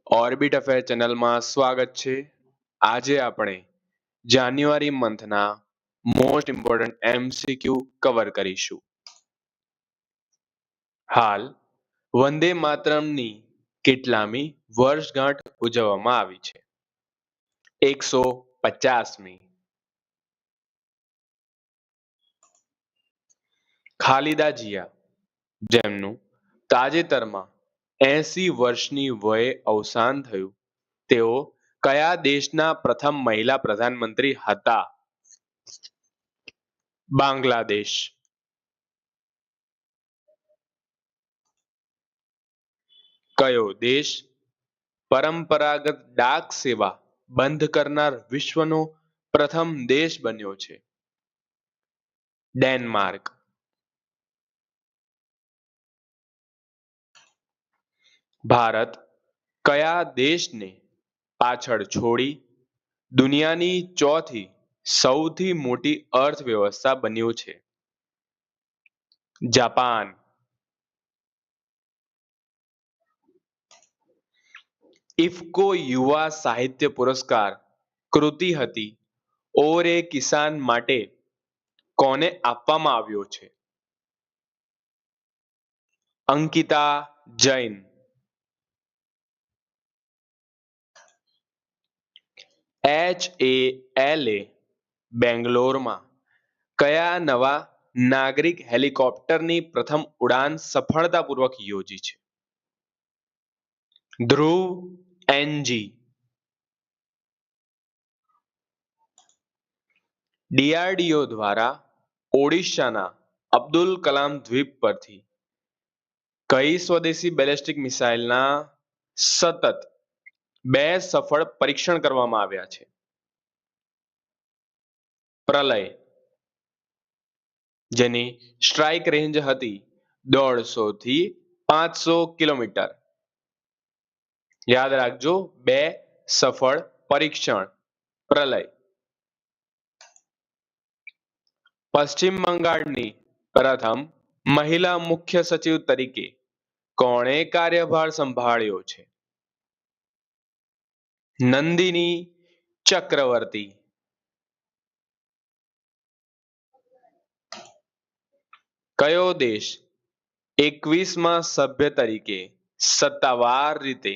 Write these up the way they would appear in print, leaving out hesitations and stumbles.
Orbit affair ચેનલમાં સ્વાગત છે. આજે આપણે જાન્યુઆરી મંથના મોસ્ટ ઇમ્પોર્ટન્ટ MCQ કવર કરીશું. હાલ વંદે માતરમની કેટલામી વર્ષગાંઠ ઉજવવામાં આવી છે? 150મી. ખાલિદા જિયા, જેમનું તાજેતરમાં 80 વર્ષની વયે અવસાન થયું, તેઓ કયા દેશના પ્રથમ મહિલા પ્રધાનમંત્રી હતા? બાંગ્લાદેશ. કયો દેશ પરંપરાગત ડાક સેવા બંધ કરનાર વિશ્વનો પ્રથમ દેશ બન્યો છે? ડેનમાર્ક. ભારત કયા દેશને પાછળ છોડી દુનિયાની ચોથી સૌથી મોટી અર્થવ્યવસ્થા બન્યું છે? જાપાન. ઇફકો યુવા સાહિત્ય પુરસ્કાર કૃતિ હતી ઓર એ કિસાન માટે કોને આપવામાં આવ્યો છે? અંકિતા જૈન. HALA બેંગ્લોરમાં કયા નવા નાગરિક હેલિકોપ્ટરની પ્રથમ ઉડાન સફળતાપૂર્વક યોજી છે? ધ્રુવ NG. DRDO દ્વારા ઓડિશાના અબ્દુલ કલામ દ્વીપ પરથી કઈ સ્વદેશી બેલેસ્ટિક મિસાઇલના સતત 2 સફળ પરીક્ષણ કરવામાં આવ્યા છે? પ્રલય, જેની સ્ટ્રાઇક રેન્જ હતી 150 થી 500 કિલોમીટર. યાદ રાખજો, 2 સફળ પરીક્ષણ. પ્રલય. પશ્ચિમ બંગાળની પ્રથમ મહિલા મુખ્ય સચિવ તરીકે કોણે કાર્યભાર સંભાળ્યો છે? નંદિની ચક્રવર્તી. કયો દેશ 21મા સભ્ય તરીકે સત્તાવાર રીતે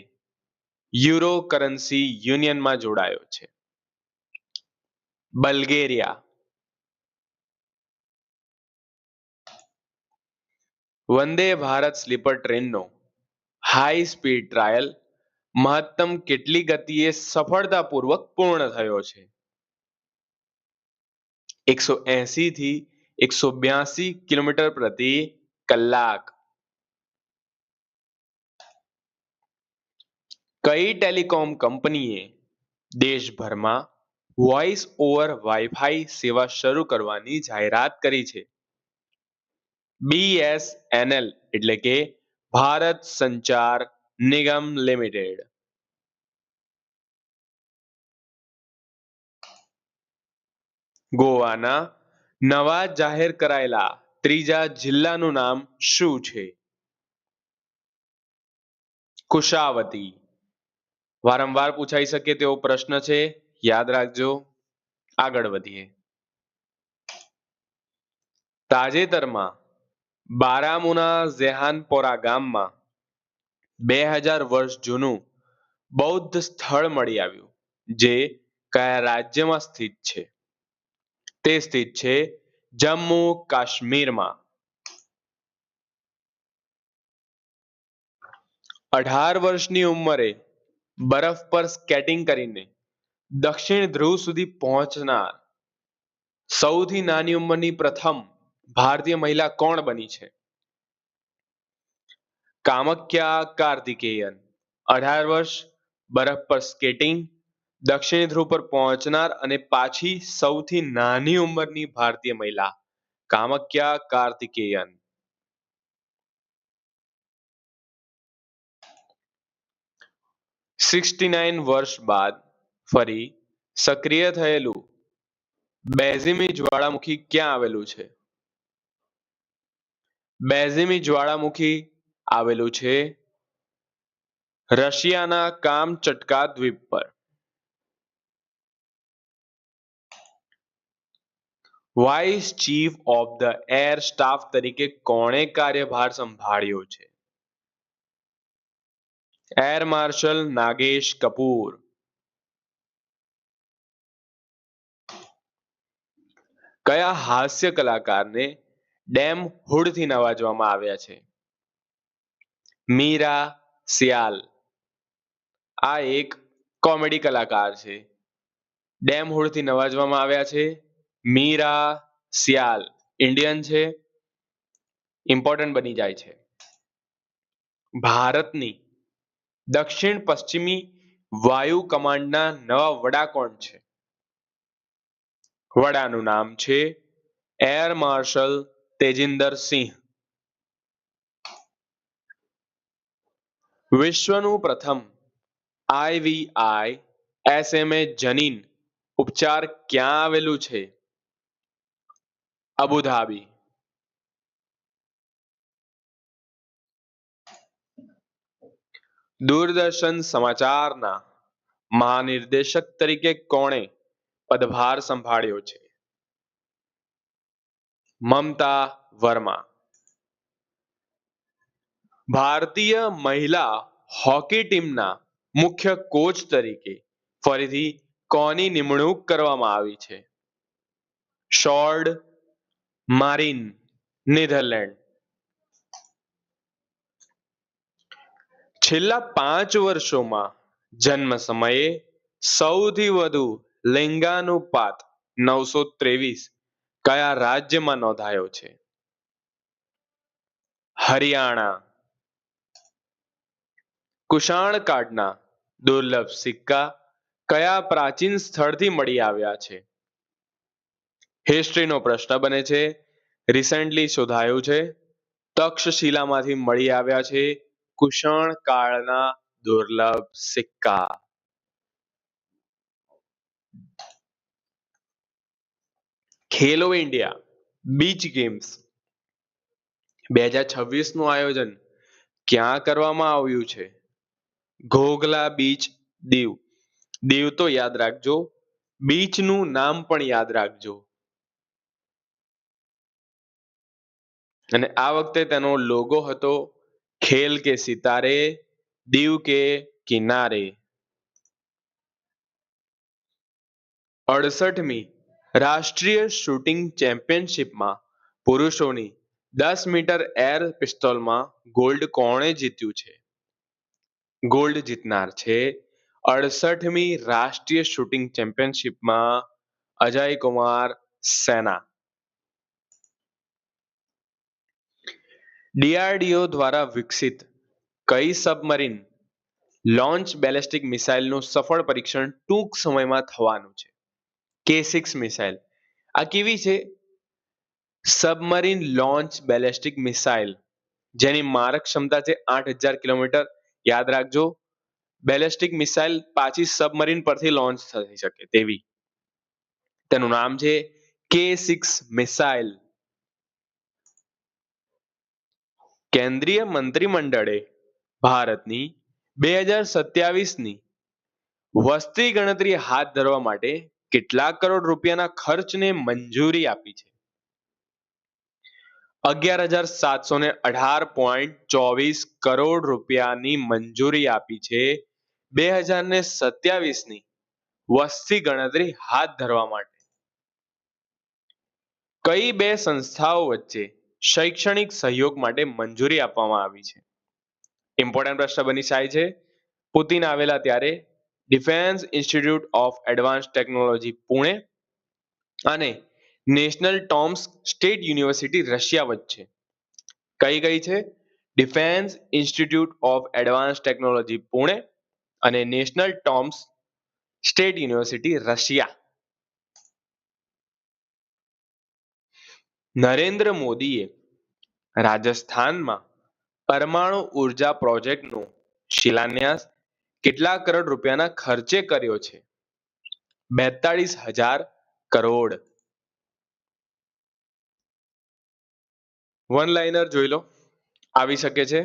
યુરો કરન્સી યુનિયનમાં જોડાયો છે? બલ્ગેરિયા. વંદે ભારત સ્લીપર ટ્રેનનો હાઈ સ્પીડ ટ્રાયલ મહત્તમ કેટલી ગતિએ સફળતાપૂર્વક પૂર્ણ થયો છે? 180 થી 182 કિલોમીટર પ્રતિ કલાક. કઈ ટેલિકોમ કંપનીએ દેશભરમાં વોઇસ ઓવર વાઈફાઈ સેવા શરૂ કરવાની જાહેરાત કરી છે? BSNL એટલે કે ભારત સંચાર નિગમ લિમિટેડ. ગોવાના નવા જાહેર કરાયેલા ત્રીજા જિલ્લાનું નામ શું છે? કુશાવતી. વારંવાર પૂછાઈ શકે તેવો પ્રશ્ન છે, યાદ રાખજો. આગળ વધીએ. તાજેતરમાં બારામુના ઝેહાનપોરા ગામમાં 2000 વર્ષ જૂનું બૌદ્ધ સ્થળ મળી આવ્યું, જે કયા રાજ્યમાં સ્થિત છે? તે સ્થિત છે જમ્મુ કાશ્મીરમાં. 18 વર્ષની ઉંમરે બરફ પર સ્કેટિંગ કરીને દક્ષિણ ધ્રુવ સુધી પહોંચનાર સૌથી નાની ઉંમરની પ્રથમ ભારતીય મહિલા કોણ બની છે? કામખ્યા કાર્તિકેયન. 18 વર્ષ, બરફ પર સ્કેટિંગ, દક્ષિણ ધ્રુવ પર પહોંચનાર અને પાછી સૌથી નાની ઉંમરની ભારતીય મહિલા કામખ્યા કાર્તિકેયન. $69 વર્ષ બાદ ફરી સક્રિય થયેલું બેઝીમી જ્વાળામુખી ક્યાં આવેલું છે? બેઝીમી જ્વાળામુખી આવેલું છે રશિયાના કામચટકા દ્વીપ પર. Vice chief of the air staff તરીકે કોણે કાર્યભાર સંભાળ્યો છે? Air marshal Nagesh Kapoor. કયા હાસ્ય કલાકારને ડેમ હુડથી નવાજવામાં આવ્યા છે? મીરા સિયાલ. આ એક કોમેડી કલાકાર છે. ડેમ હુડથી નવાજવામાં આવ્યા છે મીરા સિયાલ. ઇન્ડિયન છે, ઇમ્પોર્ટન્ટ બની જાય છે. ભારતની દક્ષિણ પશ્ચિમી વાયુ કમાન્ડના નવા વડા કોણ છે? વડાનું નામ છે એર માર્શલ તેજિંદર સિંહ. વિશ્વનું પ્રથમ IVI SMA જનીન ઉપચાર ક્યાં આવેલું છે? અબુધાબી. દૂરદર્શન સમાચારના મહાનિર્દેશક તરીકે કોણે પદભાર સંભાળ્યો છે? મમતા વર્મા. ભારતીય મહિલા હોકી ટીમના મુખ્ય કોચ તરીકે ફરીથી કોની નિમણૂક કરવામાં આવી છે? શોર્ડ મારિન, નેધરલેન્ડ. છેલ્લા 5 વર્ષોમાં જન્મ સમયે સૌથી વધુ લિંગાનુપાત 923 કયા રાજ્યમાં નોંધાયો છે? હરિયાણા. કુષાણ કાળના દુર્લભ સિક્કા કયા પ્રાચીન સ્થળથી મળી આવ્યા છે? હિસ્ટ્રીનો પ્રશ્ન બને છે, રિસેન્ટલી શોધાયું છે. તક્ષશિલામાંથી મળી આવ્યા છે કુષાણ કાળના દુર્લભ સિક્કા. ખેલો ઇન્ડિયા બીચ ગેમ્સ 2026 નું આયોજન ક્યાં કરવામાં આવ્યું છે? ઘોઘલા બીચ, દીવ. દીવ તો યાદ રાખજો, બીચનું નામ પણ યાદ રાખજો. અને આ વખતે તેનો લોગો હતો ખેલ કે સિતારે, દીવ કે કિનારે. 68મી રાષ્ટ્રીય શૂટિંગ ચેમ્પિયનશિપમાં પુરુષોની 10 મીટર એર પિસ્તોલમાં ગોલ્ડ કોણે જીત્યું છે? ગોલ્ડ જીતનાર છે 68મી રાષ્ટ્રીય શૂટિંગ ચેમ્પિયનશિપમાં અજય કુમાર સેના. DRDO દ્વારા વિકસિત કઈ સબમરીન લોન્ચ બેલેસ્ટિક મિસાઇલનું સફળ પરીક્ષણ ટૂંક સમયમાં થવાનું છે? K6 missile. આ કેવી છે? સબમરીન લોન્ચ બેલેસ્ટિક મિસાઇલ જેની મારક ક્ષમતા છે 8000 કિલોમીટર. યાદ રાખજો, બેલેસ્ટિક મિસાઇલ પાછી સબમરીન પરથી લોન્ચ થઈ શકે તેવી. તેનું નામ છે K6 મિસાઇલ. કેન્દ્રીય મંત્રીમંડળે ભારતની 2027ની વસ્તી ગણતરી હાથ ધરવા માટે કેટલા કરોડ રૂપિયાના ખર્ચને મંજૂરી આપી છે? 11,718.24 કરોડ રૂપિયાની મંજૂરી આપી છે 2027ની વસ્તી ગણતરી હાથ ધરવા માટે. કઈ બે સંસ્થાઓ વચ્ચે શૈક્ષણિક સહયોગ માટે મંજૂરી આપવામાં આવી છે? ઇમ્પોર્ટન્ટ પ્રશ્ન બની જાય છે. પુતિન આવેલા ત્યારે defence institute of advance technology Pune અને national Tomsk state university Russia વચ્ચે કઈ કઈ છે? Defence institute of advance technology Pune અને national Tomsk state university Russia. Narendra મોદીએ રાજસ્થાનમાં પરમાણુ ઉર્જા પ્રોજેક્ટનો શિલાન્યાસ કેટલા કરોડ રૂપિયાના ખર્ચે કર્યો છે? 42,000 કરોડ. વન લાઇનર જોઈ લો, આવી શકે છે.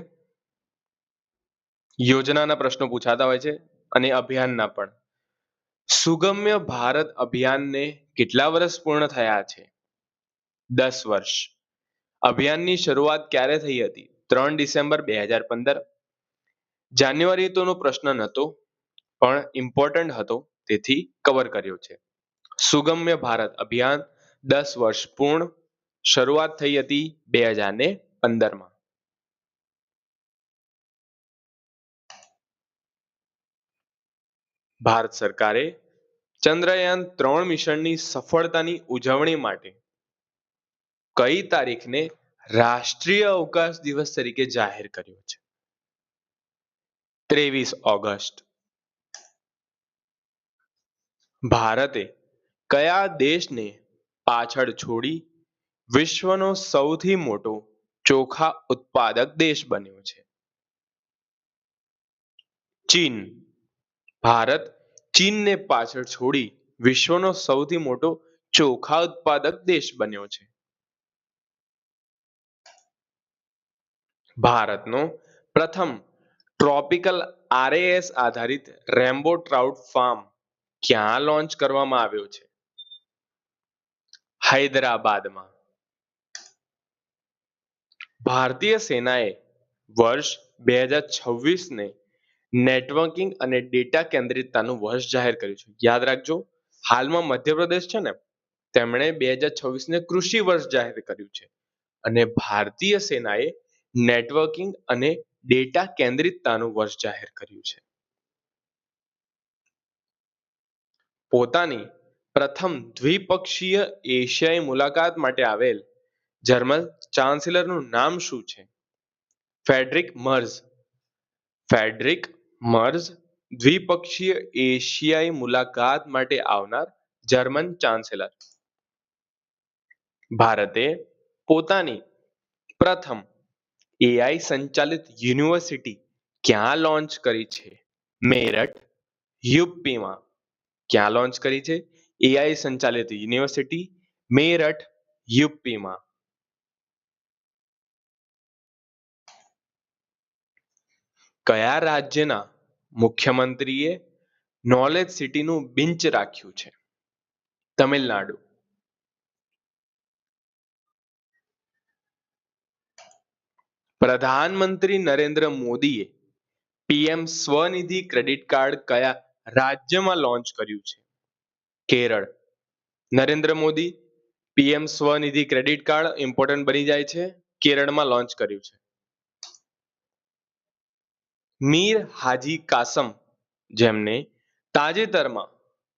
યોજનાના પ્રશ્નો પૂછાતા હોય છે અને અભિયાનના પણ. સુગમ્ય ભારત અભિયાનને કેટલા વર્ષ પૂર્ણ થયા છે? 10 વર્ષ. અભિયાનની શરૂઆત ક્યારે થઈ હતી? 3 ડિસેમ્બર 2015. જાન્યુઆરી તોનો પ્રશ્ન નહોતો પણ ઇમ્પોર્ટન્ટ હતો તેથી કવર કર્યો છે. સુગમ્ય ભારત અભિયાન 10 વર્ષ પૂર્ણ. શરૂઆત થઈ હતી 2015માં. ભારત સરકારે ચંદ્રયાન 3 મિશનની સફળતાની ઉજવણી માટે કઈ તારીખને રાષ્ટ્રીય અવકાશ દિવસ તરીકે જાહેર કર્યો છે? 23 ઓગસ્ટ. ભારતે કયા દેશને પાછળ છોડી વિશ્વનો સૌથી મોટો ચોખા ઉત્પાદક દેશ બન્યો છે? ચીન. ભારત ચીનને પાછળ છોડી વિશ્વનો સૌથી મોટો ચોખા ઉત્પાદક દેશ બન્યો છે. ભારતનો પ્રથમ ટ્રોપિકલ આરએએસ આધારિત રેમ્બો ટ્રાઉટ ફાર્મ ક્યાં લોન્ચ કરવામાં આવ્યો છે? હૈદરાબાદમાં. ભારતીય સેનાએ વર્ષ 2026ને નેટવર્કિંગ અને ડેટા કેન્દ્રિતતાનું વર્ષ જાહેર કર્યું છે. યાદ રાખજો, હાલમાં મધ્યપ્રદેશ છે ને, તેમણે 2026ને કૃષિ વર્ષ જાહેર કર્યું છે અને ભારતીય સેનાએ નેટવર્કિંગ અને ડેટા કેન્દ્રિતતાનું વર્ષ જાહેર કર્યું છે. પોતાની પ્રથમ દ્વિપક્ષીય એશિયાઈ મુલાકાત માટે આવેલ જર્મન ચાન્સેલરનું નામ શું છે? ફેડરિક મર્ઝ. ફેડરિક મર્ઝ દ્વિપક્ષીય એશિયાઈ મુલાકાત માટે આવનાર જર્મન ચાન્સેલર. ભારતે પોતાની પ્રથમ એઆઈ સંચાલિત યુનિવર્સિટી ક્યાં લોન્ચ કરી છે? મેરઠ, યુપીમાં. ક્યાં લોન્ચ કરી છે એઆઈ સંચાલિત યુનિવર્સિટી? મેરઠ, યુપીમાં. કયા રાજ્યના મુખ્યમંત્રીએ નોલેજ સિટીનું બિંચ રાખ્યું છે? તમિલનાડુ. પ્રધાનમંત્રી નરેન્દ્ર મોદીએ પીએમ સ્વનિધિ ક્રેડિટ કાર્ડ કયા રાજ્યમાં લોન્ચ કર્યું છે? Kerala. Narendra Modi PM Svanidhi credit card important બની જાય છે, કેરળમાં લોન્ચ કર્યું છે. મીર હાજી કાસમ, જેમને તાજેતરમાં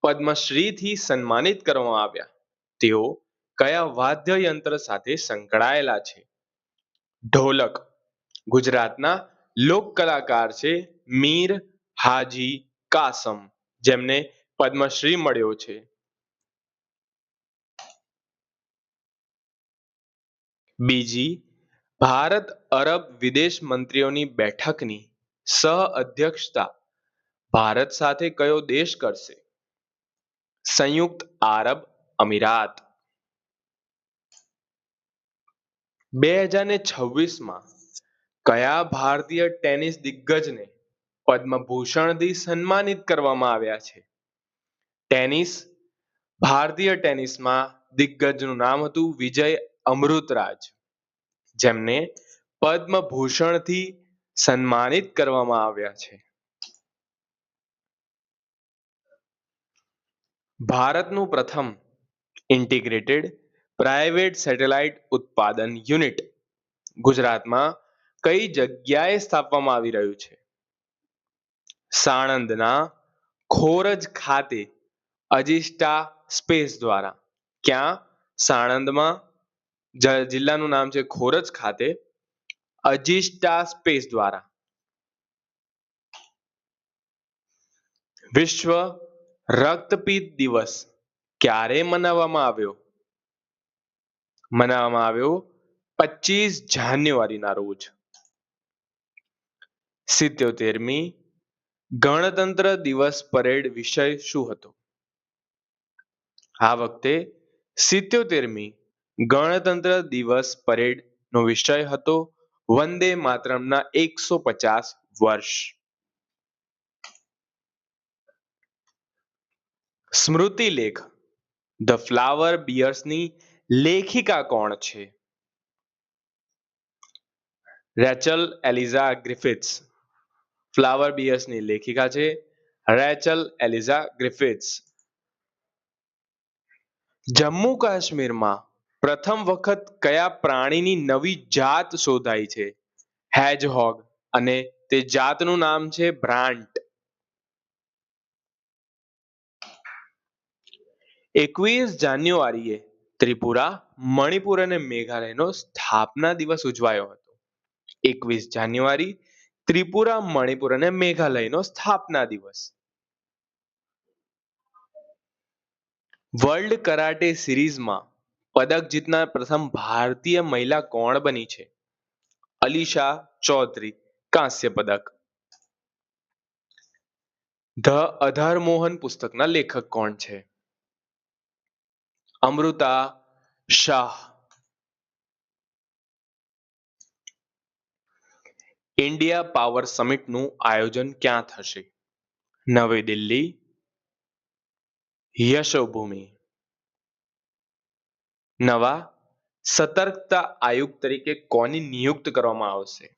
પદ્મશ્રીથી સન્માનિત કરવામાં આવ્યા, તેઓ કયા વાદ્યયંત્ર સાથે સંકળાયેલા છે? ઢોલક. ગુજરાતના લોક કલાકાર છે મીર હાજી કાસમ, જેમને પદ્મશ્રી મળ્યો છે. બીજી ભારત અરબ વિદેશ મંત્રીઓની બેઠકની સહ અધ્યક્ષતા ભારત સાથે કયો દેશ કરશે? સંયુક્ત આરબ અમીરાત. 2026માં કયા ભારતીય ટેનિસ દિગ્ગજને પદ્મભૂષણથી સન્માનિત કરવામાં આવ્યા છે? ભારતીય ટેનિસમાં દિગ્ગજનું નામ હતું વિજય અમૃતરાજ, જેમને પદ્મભૂષણથી સન્માનિત કરવામાં આવ્યા છે. ભારતનું પ્રથમ ઇન્ટિગ્રેટેડ પ્રાઇવેટ સેટેલાઇટ ઉત્પાદન યુનિટ ગુજરાતમાં કઈ જગ્યાએ સ્થાપવામાં આવી રહ્યું છે? સાણંદના ખોરજ ખાતે અજિસ્ટા સ્પેસ દ્વારા. ક્યાં? સાણંદમાં. જિલ્લાનું નામ છે ખોરજ ખાતે. અજિસ્ટા સ્પેસ દ્વારા. વિશ્વ રક્તપિત્ત દિવસ ક્યારે મનાવવામાં આવ્યો? મનાવવામાં આવ્યો 25 જાન્યુઆરીના રોજ. 77મી ગણતંત્ર દિવસ પરેડ વિષય શું હતો? આ વખતે 77મી ગણતંત્ર દિવસ પરેડનો વિષય હતો વંદે માતરમના 150 વર્ષ. સ્મૃતિ લેખ ધ ફ્લાવર બિયર્સની લેખિકા કોણ છે? Rachel Eliza Griffiths. ફ્લાવર બિયર્સની લેખિકા છે રેચલ એલિઝા ગ્રિફિથ્સ. જમ્મુ કાશ્મીરમાં પ્રથમ વખત કયા પ્રાણીની નવી જાત શોધાઈ છે? હેજહોગ, અને તે જાતનું નામ છે બ્રાન્ટ. 21 જાન્યુઆરીએ ત્રિપુરા, મણિપુર અને મેઘાલયનો સ્થાપના દિવસ ઉજવાયો હતો. 21 જાન્યુઆરી ત્રિપુરા, મણિપુર અને મેઘાલયનો સ્થાપના દિવસ. વર્લ્ડ કરાટે સિરીઝમાં પદક જીતનાર પ્રથમ ભારતીય મહિલા કોણ બની છે? અલીશા ચૌધરી, કાંસ્ય પદક. ધ અધાર મોહન પુસ્તકના લેખક કોણ છે? અમૃતા શાહ. ઇન્ડિયા પાવર સમિટનું આયોજન ક્યાં થશે? નવી દિલ્હી, યશોભૂમિ. નવા સતર્કતા આયુક્ત તરીકે કોની નિયુક્ત કરવામાં આવશે?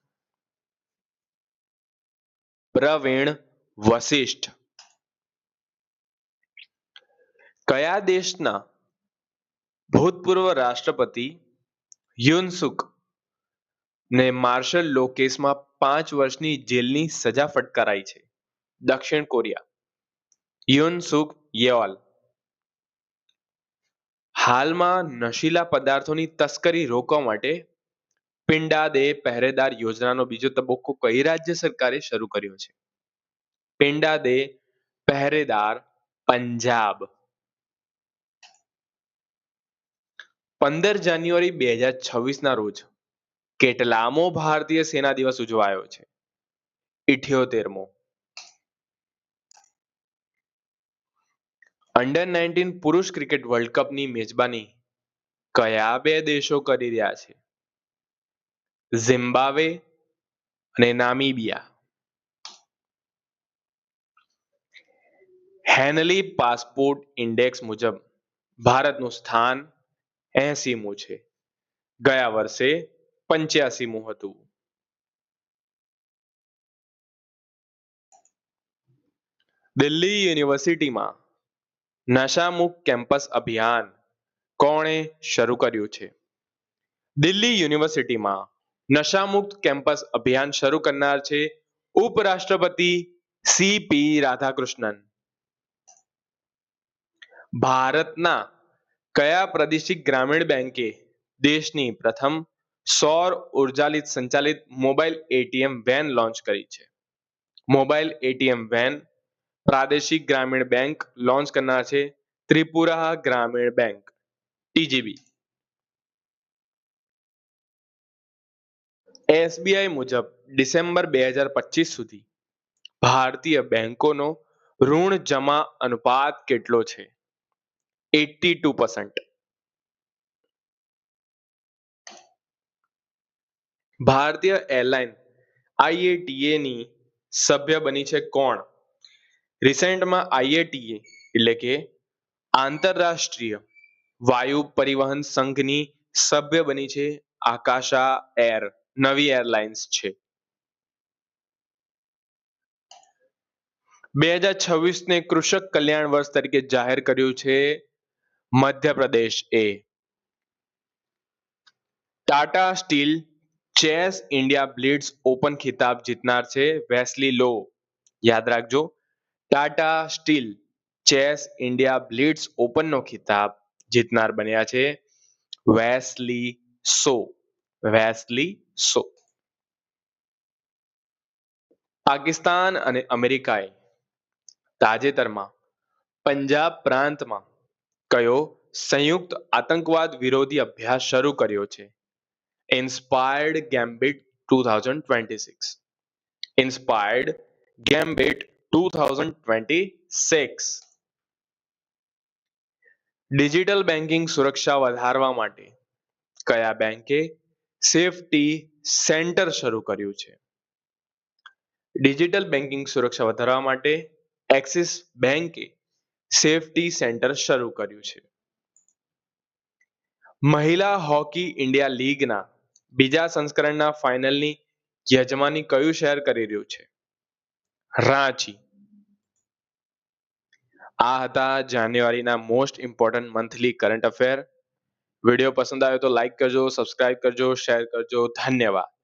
પ્રવીણ વશિષ્ઠ. કયા દેશના ભૂતપૂર્વ રાષ્ટ્રપતિ યુનસુક ને માર્શલ લો કેસમાં 5 વર્ષની જેલની સજા ફટકારાઈ છે? દક્ષિણ કોરિયા. યુનસુક યેઓલ. હાલમાં નશીલા પદાર્થોની તસ્કરી રોકવા માટે પિંડા દે પહેરેદાર યોજનાનો બીજો તબક્કો કઈ રાજ્ય સરકારે શરૂ કર્યો છે? પિંડા દે પહેરેદાર, પંજાબ. 15 જાન્યુઆરી 2026 ના રોજ કેટલામો ભારતીય સેના દિવસ ઉજવાયો છે? 78મો. અંડર-19 પુરુષ ક્રિકેટ વર્લ્ડ કપની મેજબાની કયા બે દેશો કરી રહ્યા છે? ઝિમ્બાબ્વે અને નામીબિયા. હેનલી પાસપોર્ટ ઇન્ડેક્સ મુજબ ભારતનું સ્થાન 80મું છે. ગયા વર્ષે 85મું હતું. દિલ્હી યુનિવર્સિટીમાં નશામુક્ત કેમ્પસ અભિયાન કોણે શરૂ કર્યું છે? દિલ્હી યુનિવર્સિટીમાં નશામુક્ત કેમ્પસ અભિયાન શરૂ કરનાર છે ઉપરાષ્ટ્રપતિ સીપી રાધાકૃષ્ણન. ભારતના કયા પ્રાદેશિક ગ્રામીણ બેંકે દેશની પ્રથમ સૌર ઉર્જાલિત સંચાલિત મોબાઈલ એટીએમ વેન લોન્ચ કરી છે? મોબાઈલ એટીએમ વેન પ્રાદેશિક ગ્રામીણ બેંક લોન્ચ કરનાર છે ત્રિપુરા ગ્રામીણ બેંક, ટીજીબી. એસબીઆઈ મુજબ ડિસેમ્બર 2025 સુધી ભારતીય બેંકોનો ઋણ જમા અનુપાત કેટલો છે? 82%. ભારતીય એરલાઇન આઈએટીએ ની સભ્ય બની છે કોણ? રિસેન્ટમાં આઈએટીએ એટલે કે આંતરરાષ્ટ્રીય વાયુ પરિવહન સંઘની સભ્ય બની છે આકાશા એર. નવી એરલાઇન્સ છે. 2026 ને કૃષક કલ્યાણ વર્ષ તરીકે જાહેર કર્યું છે મધ્યપ્રદેશ એ. Tata steel chess India blitz open ખિતાબ જીતનાર છે વેસ્લી લો. યાદ રાખજો, Tata steel chess India blitz ઓપનનો ખિતાબ જીતનાર બન્યા છે વેસ્લી સો. વેસ્લી સો. પાકિસ્તાન અને અમેરિકાએ તાજેતરમાં પંજાબ પ્રાંતમાં કયો સંયુક્ત આતંકવાદ વિરોધી અભ્યાસ શરૂ કર્યો છે? Inspired gambit 2026. Inspired gambit 2026. Digital banking સુરક્ષા વધારવા માટે કયા બેંકે સેફટી સેન્ટર શરૂ કર્યું છે? ડિજિટલ બેન્કિંગ સુરક્ષા વધારવા માટે એક્સિસ બેંકે સેફટી સેન્ટર શરૂ કર્યું છે? મહિલા હોકી ઇન્ડિયા લીગના બીજા સંસ્કરણના ફાઇનલની યજમાની કયું શહેર કરી રહ્યું છે? રાંચી. આ હતા જાન્યુઆરીના most important monthly current affair. Video પસંદ આવ્યો તો લાઈક કરજો, સબસ્ક્રાઇબ કરજો, શેર કરજો. ધન્યવાદ.